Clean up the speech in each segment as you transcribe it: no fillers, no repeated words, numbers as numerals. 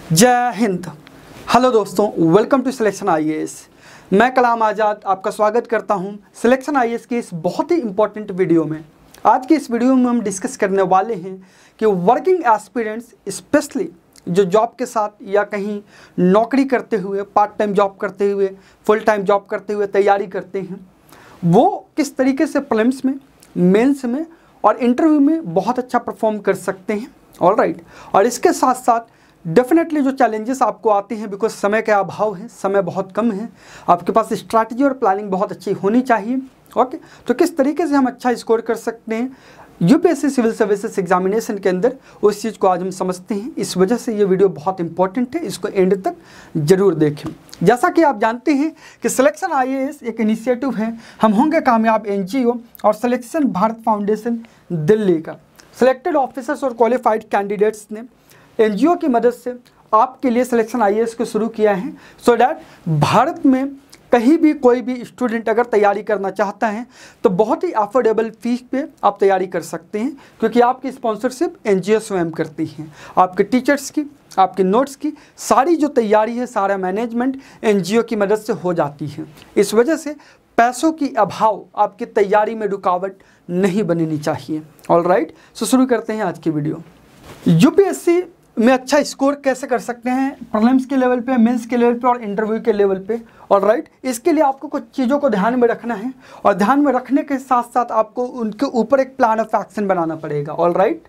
जय हिंद। हेलो दोस्तों, welcome to selection IAS. मैं कलाम आज़ाद आपका स्वागत करता हूं सिलेक्शन आईएएस के इस बहुत ही इंपॉर्टेंट वीडियो में। आज के इस वीडियो में हम डिस्कस करने वाले हैं कि वर्किंग एस्पिरेंट्स स्पेशली जो जॉब के साथ या कहीं नौकरी करते हुए, पार्ट टाइम जॉब करते हुए, फुल टाइम जॉब करते हुए तैयारी करते हैं, वो किस तरीके से प्रीलिम्स में, मेंस में और इंटरव्यू में बहुत अच्छा परफॉर्म कर सकते हैं। ऑलराइट, और इसके साथ साथ डेफिनेटली जो चैलेंजेस आपको आते हैं, बिकॉज समय का अभाव है, समय बहुत कम है, आपके पास स्ट्रैटेजी और प्लानिंग बहुत अच्छी होनी चाहिए। ओके, तो किस तरीके से हम अच्छा स्कोर कर सकते हैं यूपीएससी सिविल सर्विसेज एग्जामिनेशन के अंदर, उस चीज़ को आज हम समझते हैं। इस वजह से ये वीडियो बहुत इंपॉर्टेंट है, इसको एंड तक जरूर देखें। जैसा कि आप जानते हैं कि सिलेक्शन आईएएस एक इनिशिएटिव है, हम होंगे कामयाब एनजीओ और सिलेक्शन भारत फाउंडेशन दिल्ली का। सिलेक्टेड ऑफिसर्स और क्वालिफाइड कैंडिडेट्स ने एनजीओ की मदद से आपके लिए सिलेक्शन आईएएस को शुरू किया है, सो डैट भारत में कहीं भी कोई भी स्टूडेंट अगर तैयारी करना चाहता है तो बहुत ही अफोर्डेबल फीस पे आप तैयारी कर सकते हैं, क्योंकि आपकी स्पॉन्सरशिप एनजीओ स्वयं करती है। आपके टीचर्स की, आपके नोट्स की सारी जो तैयारी है, सारा मैनेजमेंट एनजीओ की मदद से हो जाती है। इस वजह से पैसों की अभाव आपकी तैयारी में रुकावट नहीं बननी चाहिए। ऑलराइट, सो शुरू करते हैं आज की वीडियो। यूपीएससी में अच्छा स्कोर कैसे कर सकते हैं प्रीलिम्स के लेवल पे, मेंस के लेवल पे और इंटरव्यू के लेवल पे। ऑलराइट, इसके लिए आपको कुछ चीज़ों को ध्यान में रखना है और ध्यान में रखने के साथ साथ आपको उनके ऊपर एक प्लान ऑफ एक्शन बनाना पड़ेगा। ऑलराइट,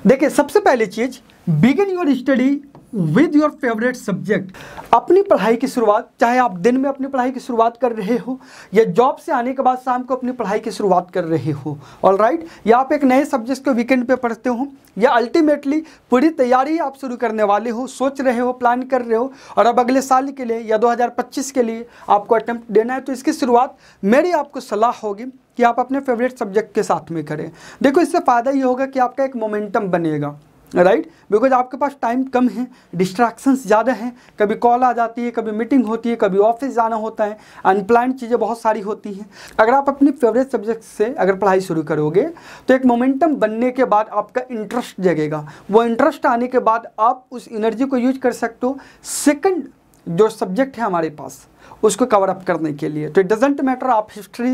देखिए, सबसे पहली चीज़, begin your study with your favourite subject. अपनी पढ़ाई की शुरुआत, चाहे आप दिन में अपनी पढ़ाई की शुरुआत कर रहे हो या जॉब से आने के बाद शाम को अपनी पढ़ाई की शुरुआत कर रहे हो, ऑलराइट, या आप एक नए सब्जेक्ट को वीकेंड पे पढ़ते हो, या अल्टीमेटली पूरी तैयारी आप शुरू करने वाले हो, सोच रहे हो, प्लान कर रहे हो और अब अगले साल के लिए या 2025 के लिए आपको अटेम्प्ट देना है, तो इसकी शुरुआत मेरी आपको सलाह होगी कि आप अपने फेवरेट सब्जेक्ट के साथ में करें। देखो, इससे फ़ायदा ये होगा कि आपका एक मोमेंटम बनेगा, राइट, बिकॉज आपके पास टाइम कम है, डिस्ट्रैक्शंस ज़्यादा हैं, कभी कॉल आ जाती है, कभी मीटिंग होती है, कभी ऑफिस जाना होता है, अनप्लान्ड चीज़ें बहुत सारी होती हैं। अगर आप अपनी फेवरेट सब्जेक्ट से अगर पढ़ाई शुरू करोगे तो एक मोमेंटम बनने के बाद आपका इंटरेस्ट जगेगा, वो इंटरेस्ट आने के बाद आप उस एनर्जी को यूज कर सकते हो सेकंड जो सब्जेक्ट है हमारे पास उसको कवर अप करने के लिए। तो इट डजेंट मैटर आप हिस्ट्री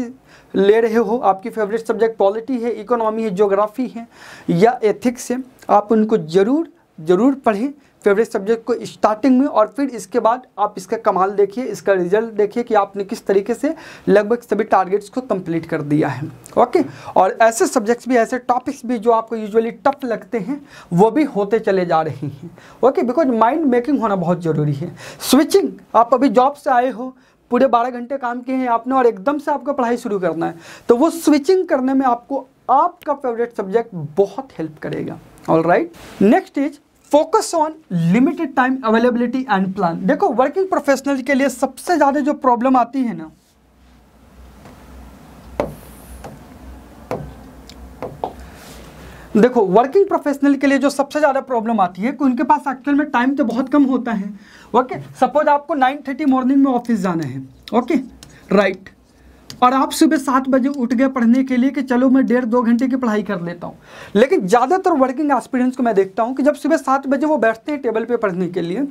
ले रहे हो, आपकी फेवरेट सब्जेक्ट पॉलिटी है, इकोनॉमी है, ज्योग्राफी है या एथिक्स है, आप उनको ज़रूर पढ़ें फेवरेट सब्जेक्ट को स्टार्टिंग में, और फिर इसके बाद आप इसका कमाल देखिए, इसका रिजल्ट देखिए कि आपने किस तरीके से लगभग सभी टारगेट्स को कंप्लीट कर दिया है। ओके, और ऐसे सब्जेक्ट्स भी, ऐसे टॉपिक्स भी जो आपको यूजुअली टफ लगते हैं वो भी होते चले जा रहे हैं। ओके, बिकॉज माइंड मेकिंग होना बहुत ज़रूरी है। स्विचिंग, आप अभी जॉब से आए हो, पूरे 12 घंटे काम किए हैं आपने और एकदम से आपको पढ़ाई शुरू करना है, तो वो स्विचिंग करने में आपको आपका फेवरेट सब्जेक्ट बहुत हेल्प करेगा। Alright, next is focus on limited time availability and plan. देखो, वर्किंग प्रोफेशनल के लिए सबसे ज्यादा जो प्रॉब्लम आती है ना, देखो वर्किंग प्रोफेशनल के लिए जो सबसे ज़्यादा प्रॉब्लम आती है कि उनके पास एक्चुअल में टाइम तो बहुत कम होता है। ओके, सपोज आपको 9:30 मॉर्निंग में ऑफिस जाना है, ओके राइट, और आप सुबह 7 बजे उठ गए पढ़ने के लिए कि चलो मैं 1.5-2 घंटे की पढ़ाई कर लेता हूँ। लेकिन ज़्यादातर वर्किंग एस्पिरेंट्स को मैं देखता हूँ कि जब सुबह 7 बजे वो बैठते हैं टेबल पे पढ़ने के लिए,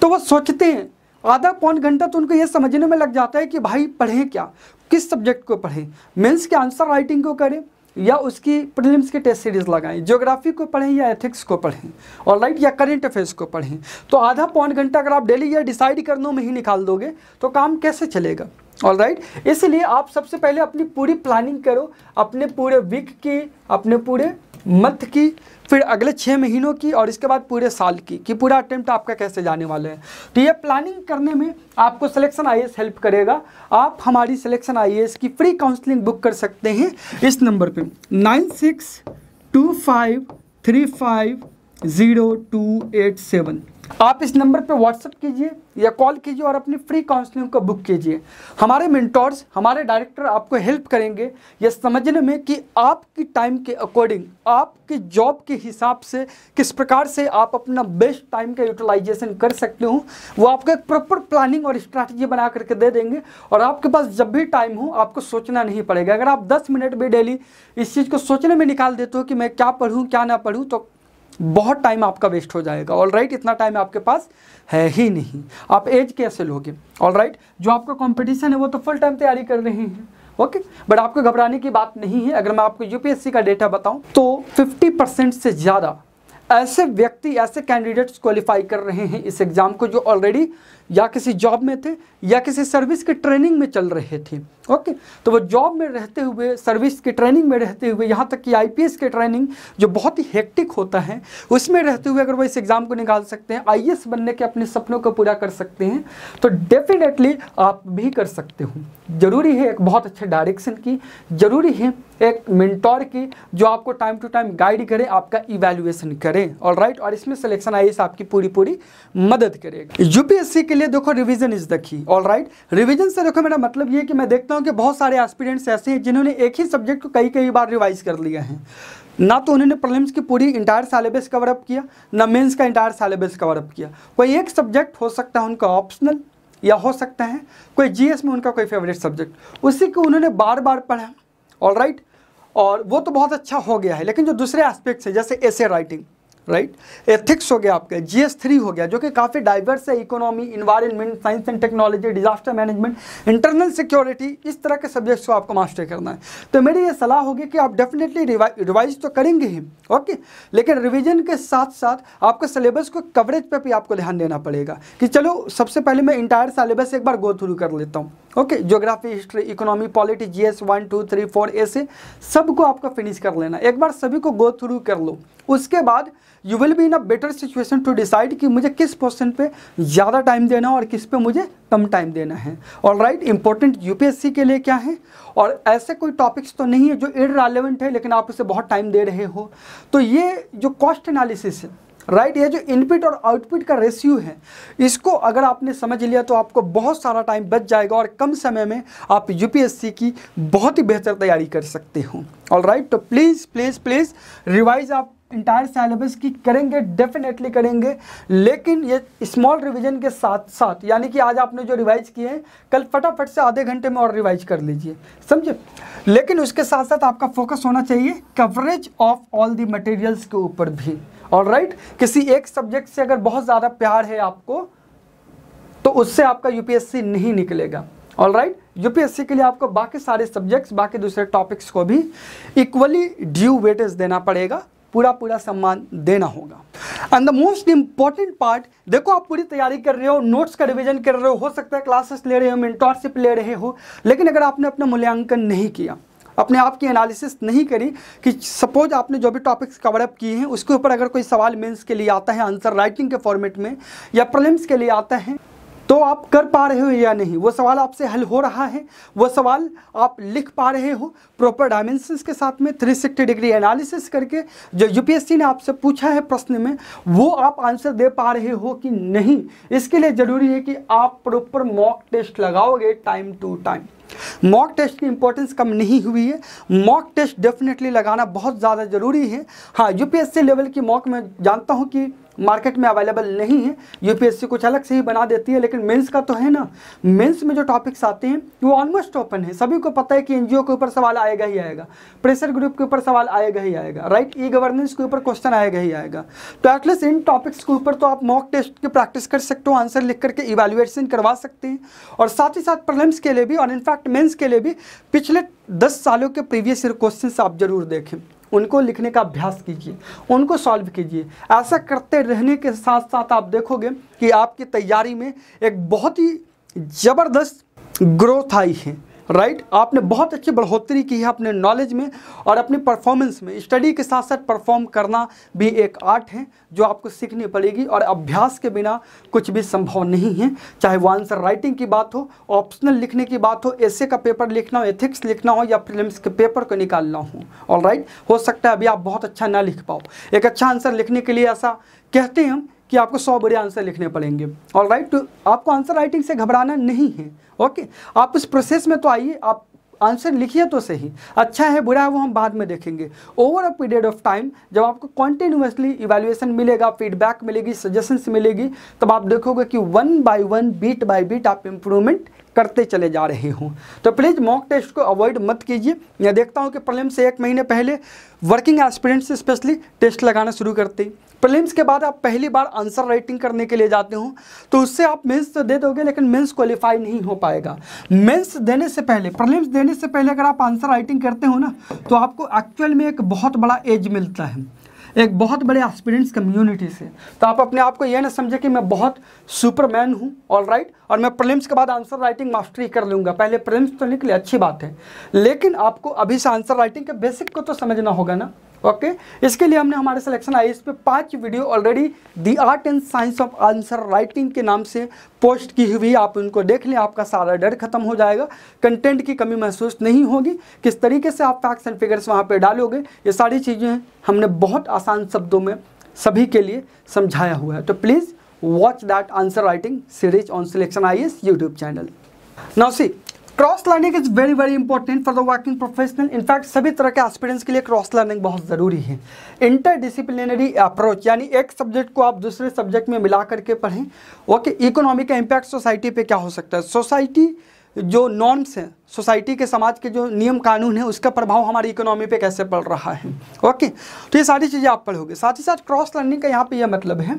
तो वो सोचते हैं आधा पौन घंटा तो उनको ये समझने में लग जाता है कि भाई पढ़ें क्या, किस सब्जेक्ट को पढ़ें, मेंस के आंसर राइटिंग को करें या उसकी प्रीलिम्स की टेस्ट सीरीज लगाएं, ज्योग्राफी को पढ़ें या एथिक्स को पढ़ें, ऑलराइट, या करंट अफेयर्स को पढ़ें। तो आधा पौन घंटा अगर आप डेली ये डिसाइड करने में ही निकाल दोगे तो काम कैसे चलेगा। ऑलराइट, इसलिए आप सबसे पहले अपनी पूरी प्लानिंग करो, अपने पूरे वीक की, अपने पूरे मंथ की, फिर अगले 6 महीनों की और इसके बाद पूरे साल की कि पूरा अटेम्प्ट आपका कैसे जाने वाला है। तो ये प्लानिंग करने में आपको सिलेक्शन आईएएस हेल्प करेगा। आप हमारी सिलेक्शन आईएएस की फ्री काउंसलिंग बुक कर सकते हैं इस नंबर पे 9625350287। आप इस नंबर पे व्हाट्सएप कीजिए या कॉल कीजिए और अपनी फ्री काउंसलिंग को बुक कीजिए। हमारे मेंटोर्स, हमारे डायरेक्टर आपको हेल्प करेंगे ये समझने में कि आपकी टाइम के अकॉर्डिंग, आपकी जॉब के हिसाब से किस प्रकार से आप अपना बेस्ट टाइम का यूटिलाइजेशन कर सकते हो। वो आपको एक प्रॉपर प्लानिंग और स्ट्रैटेजी बना करके दे देंगे और आपके पास जब भी टाइम हो आपको सोचना नहीं पड़ेगा। अगर आप 10 मिनट भी डेली इस चीज़ को सोचने में निकाल देते हो कि मैं क्या पढ़ूँ क्या ना पढ़ूँ, तो बहुत टाइम आपका वेस्ट हो जाएगा। ऑलराइट, इतना टाइम आपके पास है ही नहीं, आप एज कैसे लोगे। ऑलराइट, जो आपका कंपटीशन है वो तो फुल टाइम तैयारी कर रहे हैं, ओके, बट आपको घबराने की बात नहीं है। अगर मैं आपको यूपीएससी का डेटा बताऊं तो 50% से ज़्यादा ऐसे व्यक्ति, ऐसे कैंडिडेट्स क्वालिफाई कर रहे हैं इस एग्ज़ाम को जो ऑलरेडी या किसी जॉब में थे या किसी सर्विस की ट्रेनिंग में चल रहे थे, ओके। तो वो जॉब में रहते हुए, सर्विस की ट्रेनिंग में रहते हुए, यहाँ तक कि आईपीएस की ट्रेनिंग जो बहुत ही हेक्टिक होता है उसमें रहते हुए अगर वो इस एग्ज़ाम को निकाल सकते हैं, आईएएस बनने के अपने सपनों को पूरा कर सकते हैं, तो डेफिनेटली आप भी कर सकते हो। ज़रूरी है एक बहुत अच्छे डायरेक्शन की, ज़रूरी है एक मेंटोर की जो आपको टाइम टू टाइम गाइड करे, आपका इवैल्यूएशन करे। ऑलराइट, और इसमें सिलेक्शन आईएएस आपकी पूरी मदद करेगा। यूपीएससी के लिए देखो revision is the key. Alright, revision से देखो मेरा मतलब ये कि मैं देखता हूँ कि बहुत सारे एस्पिरेंट्स ऐसे हैं जिन्होंने एक ही सब्जेक्ट को कई बार रिवाइज कर लिया है। ना तो उन्होंने प्रीलिम्स की पूरी इंटायर सिलेबस कवर अप किया, ना मेंस का इंटायर सिलेबस कवर अप किया। कोई एक सब्जेक्ट हो सकता है उनका ऑप्शनल, या हो सकता है कोई जीएस में उनका कोई फेवरेट सब्जेक्ट, उसी को उन्होंने बार बार पढ़ा। ऑलराइट, और वो तो बहुत अच्छा हो गया है, लेकिन जो दूसरे एस्पेक्ट्स है जैसे एसे राइटिंग, राइट, एथिक्स हो गया आपका, GS3 हो गया जो कि काफ़ी डाइवर्स है, economy, environment, science and technology, disaster management, internal security, इस तरह के सब्जेक्ट्स को आपको मास्टर करना है। तो मेरी ये सलाह होगी कि आप डेफिनेटली रिवाइज तो करेंगे ही, ओके, लेकिन रिवीजन के साथ साथ आपको सिलेबस को कवरेज पे भी आपको ध्यान देना पड़ेगा कि चलो सबसे पहले मैं इंटायर सिलेबस एक बार गो थ्रू कर लेता हूँ, okay. Geography, history, economy, polity, GS 1 2 3 4 ऐसे सबको आपको फिनिश कर लेना, एक बार सभी को गो थ्रू कर लो। उसके बाद you will be in a better situation to decide कि मुझे किस पोर्शन पे ज़्यादा टाइम देना और किस पे मुझे कम टाइम देना है। ऑलराइट, इंपॉर्टेंट यूपीएससी के लिए क्या है, और ऐसे कोई टॉपिक्स तो नहीं है जो इररिलेवेंट है लेकिन आप उसे बहुत टाइम दे रहे हो। तो ये जो कॉस्ट एनालिसिस है, राइट, ये जो इनपुट और आउटपुट का रेशियो है, इसको अगर आपने समझ लिया तो आपको बहुत सारा टाइम बच जाएगा और कम समय में आप यूपीएससी की बहुत ही बेहतर तैयारी कर सकते हो। ऑलराइट, तो प्लीज़ प्लीज़ प्लीज़ रिवाइज आप इंटायर सिलेबस की करेंगे, डेफिनेटली करेंगे, लेकिन ये स्मॉल रिवीजन के साथ साथ, यानी कि आज आपने जो रिवाइज किए हैं कल फटाफट से आधे घंटे में और रिवाइज कर लीजिए, समझे। लेकिन उसके साथ साथ आपका फोकस होना चाहिए coverage of all the materials के ऊपर भी। ऑलराइट, किसी एक सब्जेक्ट से अगर बहुत ज़्यादा प्यार है आपको तो उससे आपका यूपीएससी नहीं निकलेगा। ऑलराइट, यूपीएससी के लिए आपको बाकी सारे सब्जेक्ट्स, बाकी दूसरे टॉपिक्स को भी इक्वली ड्यू वेटेज देना पड़ेगा, पूरा सम्मान देना होगा। And the most important part, देखो आप पूरी तैयारी कर रहे हो, नोट्स का रिवीजन कर रहे हो सकता है क्लासेस ले रहे हो, मेंटोरशिप ले रहे हो, लेकिन अगर आपने अपना मूल्यांकन नहीं किया, अपने आप की एनालिसिस नहीं करी कि सपोज आपने जो भी टॉपिक्स कवर अप किए हैं उसके ऊपर अगर कोई सवाल मेंस के लिए आता है आंसर राइटिंग के फॉर्मेट में या प्रीलिम्स के लिए आता है, तो आप कर पा रहे हो या नहीं, वो सवाल आपसे हल हो रहा है, वो सवाल आप लिख पा रहे हो प्रॉपर डायमेंशंस के साथ में, 360 डिग्री एनालिसिस करके जो यूपीएससी ने आपसे पूछा है प्रश्न में वो आप आंसर दे पा रहे हो कि नहीं। इसके लिए ज़रूरी है कि आप प्रॉपर मॉक टेस्ट लगाओगे time to time. Mock test की इंपॉर्टेंस कम नहीं हुई है, मॉक टेस्ट डेफिनेटली लगाना बहुत ज़्यादा ज़रूरी है। हाँ, यूपीएससी लेवल की मॉक मैं जानता हूँ कि मार्केट में अवेलेबल नहीं है, यूपीएससी कुछ अलग से ही बना देती है, लेकिन मेंस का तो है ना। मेंस में जो टॉपिक्स आते हैं वो ऑलमोस्ट ओपन है, सभी को पता है कि एनजीओ के ऊपर सवाल आएगा ही आएगा, प्रेशर ग्रुप के ऊपर सवाल आएगा ही आएगा, राइट, ई गवर्नेंस के ऊपर क्वेश्चन आएगा ही आएगा। तो एटलीस्ट इन टॉपिक्स के ऊपर तो आप मॉक टेस्ट की प्रैक्टिस कर सकते हो, आंसर लिख करके इवैल्यूएशन करवा सकते हैं। और साथ ही साथ प्रीलिम्स के लिए भी और इनफैक्ट मेंस के लिए भी पिछले 10 सालों के प्रीवियस ईयर क्वेश्चन आप जरूर देखें, उनको लिखने का अभ्यास कीजिए, उनको सॉल्व कीजिए। ऐसा करते रहने के साथ साथ आप देखोगे कि आपकी तैयारी में एक बहुत ही ज़बरदस्त ग्रोथ आई है, राइट। आपने बहुत अच्छी बढ़ोतरी की है अपने नॉलेज में और अपनी परफॉर्मेंस में। स्टडी के साथ साथ परफॉर्म करना भी एक आर्ट है जो आपको सीखनी पड़ेगी और अभ्यास के बिना कुछ भी संभव नहीं है। चाहे वो आंसर राइटिंग की बात हो, ऑप्शनल लिखने की बात हो, एसे का पेपर लिखना हो, एथिक्स लिखना हो या प्रीलिम्स के पेपर को निकालना हो। ऑलराइट, हो सकता है अभी आप बहुत अच्छा ना लिख पाओ, एक अच्छा आंसर लिखने के लिए ऐसा कहते हैं हम कि आपको 100 बड़े आंसर लिखने पड़ेंगे। ऑलराइट, तो आपको आंसर राइटिंग से घबराना नहीं है, ओके। आप उस प्रोसेस में तो आइए, आप आंसर लिखिए तो सही, अच्छा है बुरा है वो हम बाद में देखेंगे। Over a period of time जब आपको कॉन्टिन्यूसली इवैल्यूएशन मिलेगा, फीडबैक मिलेगी, सजेशंस मिलेगी, तब आप देखोगे कि 1 by 1 बीट बाय बीट आप इम्प्रूवमेंट करते चले जा रहे हों। तो प्लीज़ मॉक टेस्ट को अवॉइड मत कीजिए। मैं देखता हूं कि प्रीलिम्स से 1 महीने पहले वर्किंग एस्पिरेंट्स स्पेशली टेस्ट लगाना शुरू करते हैं। प्रीलिम्स के बाद आप पहली बार आंसर राइटिंग करने के लिए जाते हो तो उससे आप मेंस तो दे दोगे लेकिन मेंस क्वालिफाई नहीं हो पाएगा। मेंस देने से पहले, प्रीलिम्स देने से पहले अगर आप आंसर राइटिंग करते हो ना तो आपको एक्चुअल में एक बहुत बड़ा एज मिलता है, एक बहुत बड़े एस्पिरेंट्स कम्युनिटी से। तो आप अपने आप को यह ना समझे कि मैं बहुत सुपरमैन हूँ, ऑलराइट, और मैं प्रीलिम्स के बाद आंसर राइटिंग मास्टरी कर लूँगा। पहले प्रीलिम्स तो निकले, अच्छी बात है, लेकिन आपको अभी से आंसर राइटिंग के बेसिक को तो समझना होगा ना। ओके, इसके लिए हमने हमारे सिलेक्शन आईएएस पे 5 video already the art and science of answer writing के नाम से पोस्ट की हुई, आप उनको देख लें, आपका सारा डर खत्म हो जाएगा, कंटेंट की कमी महसूस नहीं होगी, किस तरीके से आप फैक्ट्स एंड फिगर्स वहाँ पे डालोगे, ये सारी चीज़ें हमने बहुत आसान शब्दों में सभी के लिए समझाया हुआ है। तो please watch that answer writing series on selection IAS YouTube channel. Now see, cross learning is very very important for the working professional. In fact सभी तरह के एस्पिरेंट्स के लिए क्रॉस लर्निंग बहुत ज़रूरी है। इंटरडिसिप्लिनरी अप्रोच, यानी एक सब्जेक्ट को आप दूसरे सब्जेक्ट में मिला करके पढ़ें। ओके, इकोनॉमी का इम्पैक्ट सोसाइटी पे क्या हो सकता है, सोसाइटी जो नॉर्म्स हैं, सोसाइटी के, समाज के जो नियम कानून है, उसका प्रभाव हमारी इकोनॉमी पे कैसे पड़ रहा है। ओके, तो ये सारी चीज़ें आप पढ़ोगे। साथ ही साथ क्रॉस लर्निंग का यहाँ पे यह मतलब है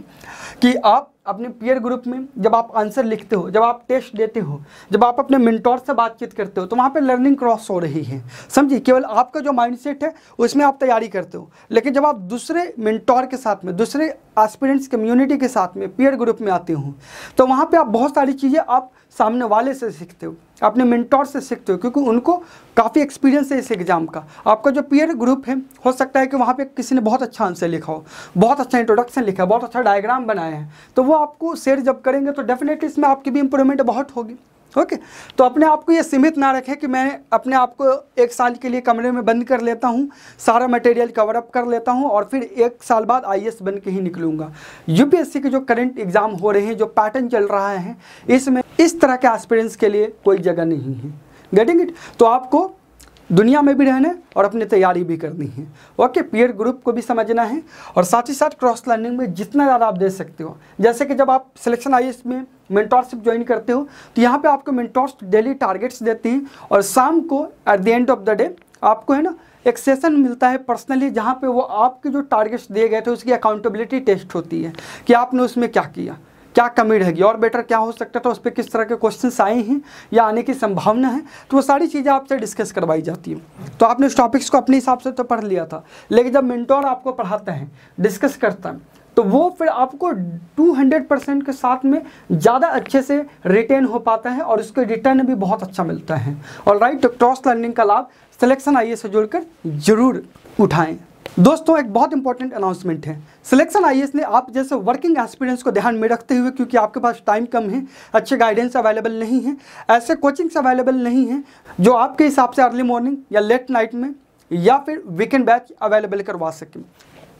कि आप अपने पीयर ग्रुप में जब आप आंसर लिखते हो, जब आप टेस्ट देते हो, जब आप अपने मेंटोर से बातचीत करते हो, तो वहाँ पे लर्निंग क्रॉस हो रही है। समझिए, केवल आपका जो माइंडसेट है उसमें आप तैयारी करते हो, लेकिन जब आप दूसरे मेंटोर के साथ में, दूसरे एस्पिरेंट्स कम्युनिटी के साथ में पीयर ग्रुप में आते हो, तो वहाँ पे आप बहुत सारी चीज़ें आप सामने वाले से सीखते हो, अपने मेंटोर से सीखते हो, क्योंकि उनको काफ़ी एक्सपीरियंस है इस एग्जाम का। आपका जो पीयर ग्रुप है, हो सकता है कि वहाँ पे किसी ने बहुत अच्छा आंसर लिखा हो, बहुत अच्छा इंट्रोडक्शन लिखा है, बहुत अच्छा डायग्राम बनाया है, तो वो आपको शेयर जब करेंगे तो डेफिनेटली इसमें आपकी भी इंप्रूवमेंट बहुत होगी। ओके, तो अपने आप को ये सीमित ना रखें कि मैं अपने आप को 1 साल के लिए कमरे में बंद कर लेता हूँ, सारा मटेरियल कवर अप कर लेता हूँ और फिर 1 साल बाद आईएएस बन के ही निकलूँगा। यूपीएससी के जो करंट एग्जाम हो रहे हैं, जो पैटर्न चल रहा है, इसमें इस तरह के एस्पिरेंट्स के लिए कोई जगह नहीं है। Getting it? तो आपको दुनिया में भी रहना है और अपनी तैयारी भी करनी है। ओके, पीयर ग्रुप को भी समझना है और साथ ही साथ क्रॉस लर्निंग में जितना ज़्यादा आप दे सकते हो। जैसे कि जब आप सिलेक्शन आईएएस में मेंटोरशिप ज्वाइन करते हो तो यहाँ पे आपको मेंटोर्स डेली टारगेट्स देते हैं और शाम को at the end of the day आपको है ना एक सेशन मिलता है पर्सनली, जहाँ पे वो आपके जो टारगेट्स दिए गए थे उसकी अकाउंटेबिलिटी टेस्ट होती है कि आपने उसमें क्या किया, क्या कमी रहेगी और बेटर क्या हो सकता था, उस पर किस तरह के क्वेश्चंस आए हैं या आने की संभावना है, तो वो सारी चीज़ें आपसे डिस्कस करवाई जाती हैं। तो आपने उस टॉपिक्स को अपने हिसाब से तो पढ़ लिया था, लेकिन जब मेंटोर आपको पढ़ाता है, डिस्कस करता है, तो वो फिर आपको 200% के साथ में ज़्यादा अच्छे से रिटेन हो पाता है और उसके रिटर्न भी बहुत अच्छा मिलता है। ऑलराइट, तो क्रॉस लर्निंग का लाभ सिलेक्शन आईएएस से जुड़कर जरूर उठाएं। दोस्तों, एक बहुत इंपॉर्टेंट अनाउंसमेंट है। सिलेक्शन आईएएस ने आप जैसे वर्किंग एक्सपीरियंस को ध्यान में रखते हुए, क्योंकि आपके पास टाइम कम है, अच्छे गाइडेंस अवेलेबल नहीं है, ऐसे कोचिंग्स अवेलेबल नहीं है जो आपके हिसाब से अर्ली मॉर्निंग या लेट नाइट में या फिर वीकेंड बैच अवेलेबल करवा सकें,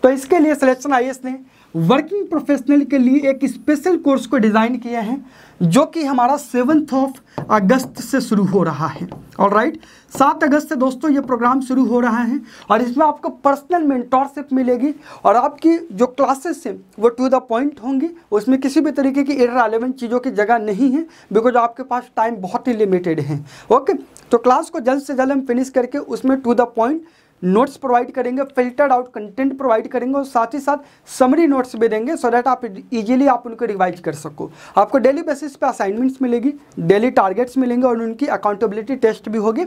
तो इसके लिए सिलेक्शन आईएएस ने वर्किंग प्रोफेशनल के लिए एक स्पेशल कोर्स को डिज़ाइन किया है, जो कि हमारा 7 अगस्त से शुरू हो रहा है। ऑलराइट, 7 अगस्त से दोस्तों ये प्रोग्राम शुरू हो रहा है और इसमें आपको पर्सनल मेंटोरशिप मिलेगी और आपकी जो क्लासेस हैं वो टू द पॉइंट होंगी, उसमें किसी भी तरीके की इररिलेवेंट चीज़ों की जगह नहीं है, बिकॉज आपके पास टाइम बहुत ही लिमिटेड है। ओके, तो क्लास को जल्द से जल्द हम फिनिश करके उसमें to the point notes provide करेंगे, फिल्टर्ड आउट कंटेंट प्रोवाइड करेंगे और साथ ही साथ समरी नोट्स भी देंगे, सो दैट आप इजीली आप उनको रिवाइज कर सको। आपको डेली बेसिस पे असाइनमेंट्स मिलेगी, डेली टारगेट्स मिलेंगे और उनकी अकाउंटेबिलिटी टेस्ट भी होगी।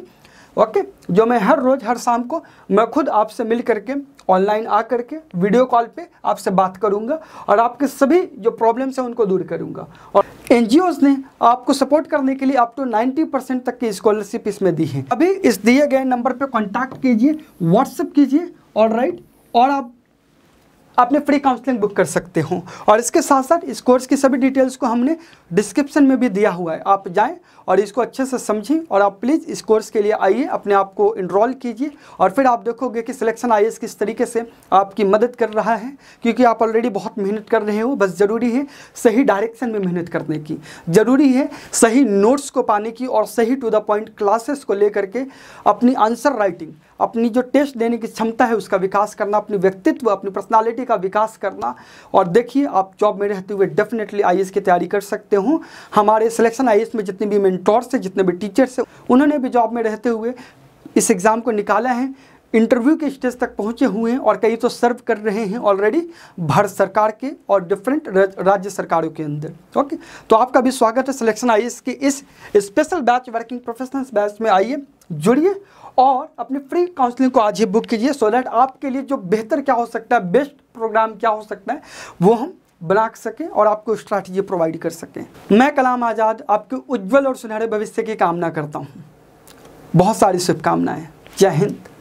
ओके, जो मैं हर रोज़ हर शाम को मैं खुद आपसे मिल करके ऑनलाइन आ करके वीडियो कॉल पे आपसे बात करूंगा और आपके सभी जो प्रॉब्लम्स हैं उनको दूर करूंगा। और एनजीओज ने आपको सपोर्ट करने के लिए अप टू 90% तक की स्कॉलरशिप इसमें दी है। अभी इस दिए गए नंबर पे कांटेक्ट कीजिए, व्हाट्सएप कीजिए, ऑलराइट, और आप अपने फ्री काउंसलिंग बुक कर सकते हो। और इसके साथ साथ इस कोर्स की सभी डिटेल्स को हमने डिस्क्रिप्शन में भी दिया हुआ है, आप जाएं और इसको अच्छे से समझें और आप प्लीज़ इस कोर्स के लिए आइए, अपने आप को इनरोल कीजिए और फिर आप देखोगे कि सिलेक्शन आईएएस किस तरीके से आपकी मदद कर रहा है, क्योंकि आप ऑलरेडी बहुत मेहनत कर रहे हो। बस ज़रूरी है सही डायरेक्शन में मेहनत करने की, ज़रूरी है सही नोट्स को पाने की और सही टू द पॉइंट क्लासेस को लेकर के अपनी आंसर राइटिंग, अपनी जो टेस्ट देने की क्षमता है उसका विकास करना, अपनी व्यक्तित्व, अपनी पर्सनालिटी का विकास करना। और देखिए आप जॉब में रहते हुए डेफिनेटली आईएएस की तैयारी कर सकते हो। हमारे सिलेक्शन आईएएस में जितने भी मेंटोर्स हैं, जितने भी टीचर्स हैं, उन्होंने भी जॉब में रहते हुए इस एग्ज़ाम को निकाला है, इंटरव्यू के स्टेज तक पहुंचे हुए हैं और कई तो सर्व कर रहे हैं ऑलरेडी भारत सरकार के और डिफरेंट राज्य सरकारों के अंदर। ओके, तो आपका भी स्वागत है सिलेक्शन आईएएस के इस special batch, working professionals batch में। आइए जुड़िए और अपनी फ्री काउंसलिंग को आज ही बुक कीजिए, सो दैट आपके लिए जो बेहतर क्या हो सकता है, बेस्ट प्रोग्राम क्या हो सकता है, वो हम बना सकें और आपको स्ट्रैटेजी प्रोवाइड कर सकें। मैं कलाम आज़ाद आपके उज्जवल और सुनहरे भविष्य की कामना करता हूँ। बहुत सारी शुभकामनाएं। जय हिंद।